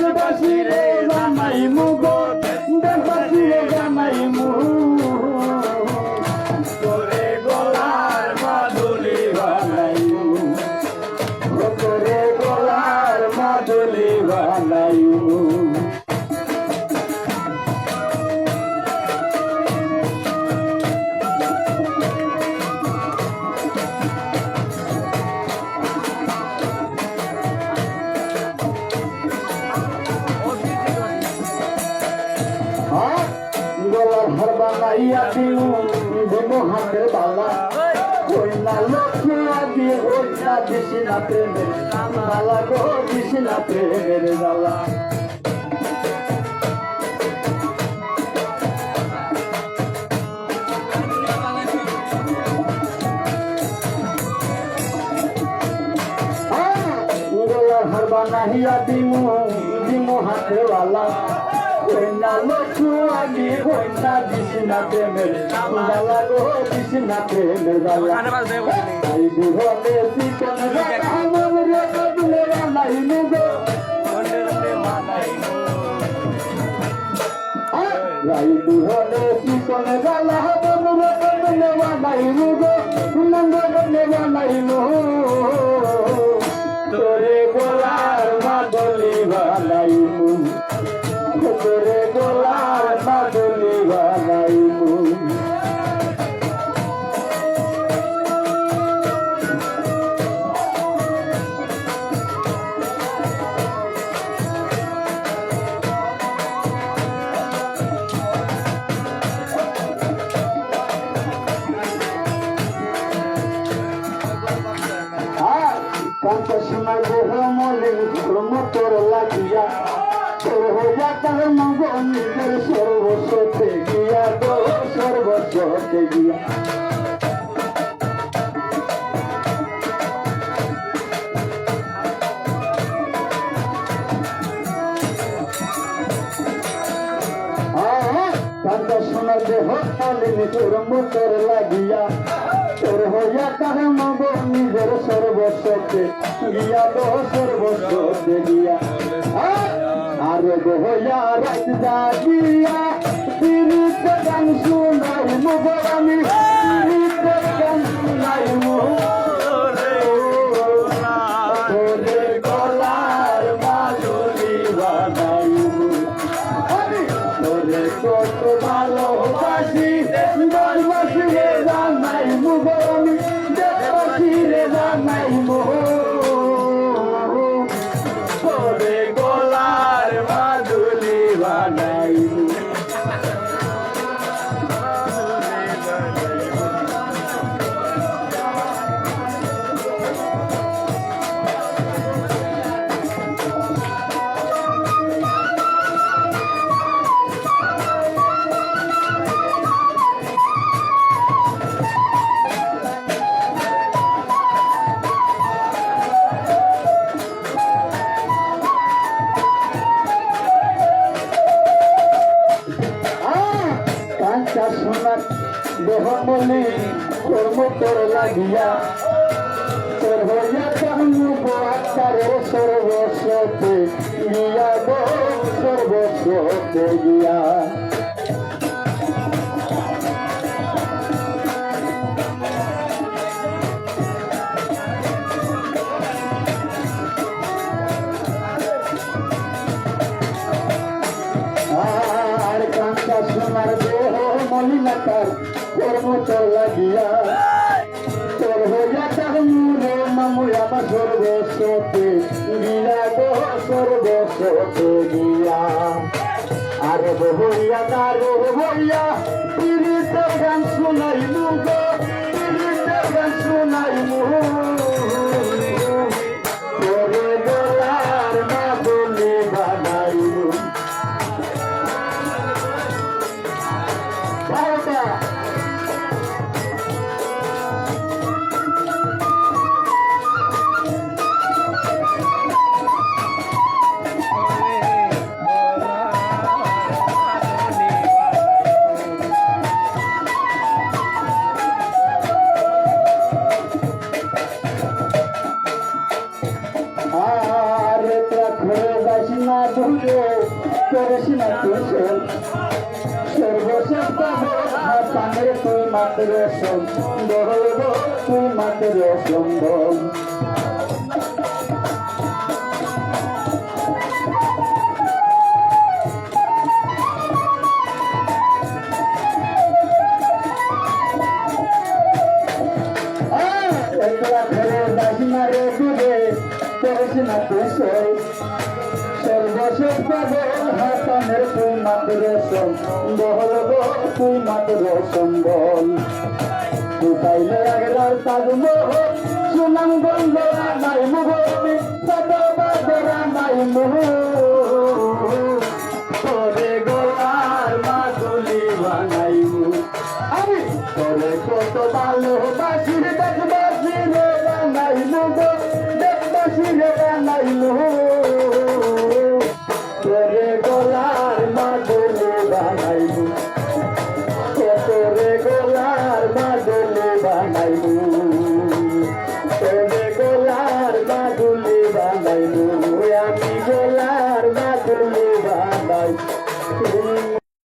দেশবাসী রে জানাই মুগো দেশবাসী রে জানাই মু তোরে গলার মাদুলি বানাইমু তোরে গলার মাদুলি বানাইমু গলার হার বানাইয়া দিউ দিব হাতের বালা ওই না লক্ষ্য দিয়ে ওই না দিস না প্রেমের বালা গো দিস না প্রেমের জ্বালা গলার হার বানাইয়া দিমু দিব হাতের বালা কইনা লক্ষ্য আগে কইনা দিস না প্রেমের জ্বালা গো দিস না প্রেমের জ্বালা তাই বিহনে চিকন আমার রে বদলে বানাইমু গো রাই বিহনে চিকন জ্বালা বদলে বানাইমু গো বদলে বানাইমু তোরে গলার মাদলি বানাইমু তোরে গলার মাদলি বানাইমু কাঁচা সোনার দেহ মনে ধর্ম তোর লাগিয়া তোর হইয়া তার মগ নিজের সর্বস্বতে গিয়া গো সর্বস্বতে গিয়া কাঁচা সোনার দেহ মনে ধর্ম তোর লাগিয়া তোর হইয়া তার মগ নিজের সর্বস্বতে গিয়া গো সর্বস্বতে গিয়া আরে গো হইয়া রাত জাগিয়া তিরিতে গান শুনাই মুগো আমি তিরিতে গান শুনাই তোরে গলার মাদুলি বানাইমু তোরে কত ভালোবাসি দেশবাসী রে জানাইমু গো আমি দেশবাসী রে জানাইমু তোরে গলার মাদুলি বানাইমু কাঁচা সোনার দেহ মলি কর্ম তোর লাগিয়া তোর হইয়া কামুব আকারে সর্বস্বতে গিয়া গো সর্বস্বতে গিয়া আর কাঁচা সোনার দেহ মলিনাকার কর্ম তোর লাগিয়া তোর হইয়া কামুরে মামু আমার সর্বস্বতে গিয়া গো সর্বস্বতে গিয়া আরে হইয়া তারে হইয়া তিরিতে গান শুনাইমু গো তিরিতে গান শুনাইমু তোরে গলার মাদুলি বানাইমু বন্ধুরে করিস না কুশল সর্বশেষ পাবো হাসানের তুই মাত্র সম্বল তুই মাত্র সম্বল একলা ঘরে যাস না রে দূরে করিস না কুশল সর্বশেষ পাগল হাসানের তুই মাত্র সম্বল তুই মাত্র সম্বল তুই পাইলে আগের তাজমহল সুনাম গন্ধরা নাই মুহূর্তে সদা বাদরা নাই মুহূর্তে